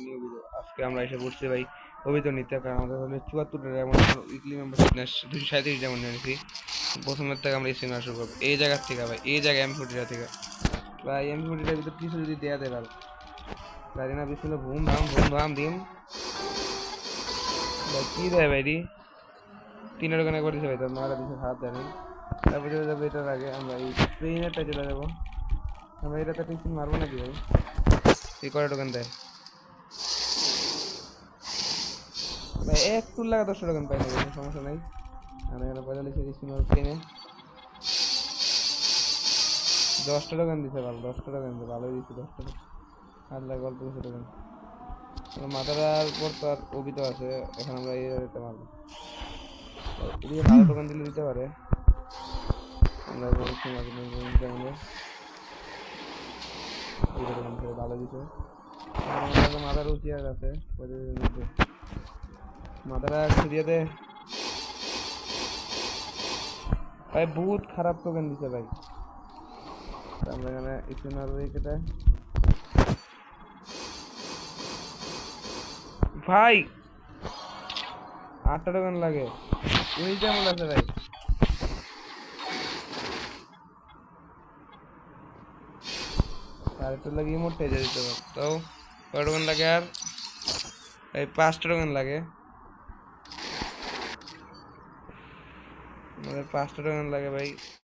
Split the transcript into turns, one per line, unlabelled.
New video. আজকে আমরা এসে পড়ছি ভাই অভিযোগ নিতে, কারণ আমাদের হলে 74টা এমন উইকলি মেম্বার ফিটনেস 237 যেমন নিয়েছি। প্রথমের থেকে আমরা স্পিনার শুরু করবো এই জায়গার থেকে ভাই, এই জায়গায় M40 থেকে ভাই। M40টার ভিতরে কিছু যদি দেয়া দেয় ভালো জানি না, বিস্কুলে ভুম ধাম দিম ভাই। কি দেয় ভাই রি 3 দোকানে একবার দিছে ভাই, তার মারা দিছে, খারাপ জানি। তারপর চলে যাবো এটার আগে আমরা এই ট্রেনেরটা চলে যাবো। আমরা এটাতে টিফিন মারবো নাকি ভাই? এই কয়টা দোকান দেয় ভাই? একটু লাগা 10 দোকান পাই না, কোনো সমস্যা নাই। আমি এখানে 45 স্পিনার ট্রেনে 10টা দোকান দিছে ভালো, 10টা দোকান দিছে ভালোই দিচ্ছে 10টা। আর লাগে অল্প কিছু দোকান। মাথার পর তো আর অভিত আছে, এখন আমরা এই একটা মারবো। এদিকে ভালো দোকান দিলে দিতে পারে। আমরা বলছি এই দোকান থেকে ভালো দিছে। মাথার উঁচি আর আছে মাথাটা ছড়িয়ে দে ভাই। বহুত খারাপ টোকেন দিছে ভাই। আমরা এখানে স্পিনার উইকেটে ভাই 8টা টোকেন লাগে। এই যেমন আছে ভাই, আর একটু লাগে ইমোটে যেতে পারে। তাও কয় টোকেন লাগে? আর এই 5টা টোকেন লাগে, আমাদের 5টা টোকেন লাগে ভাই।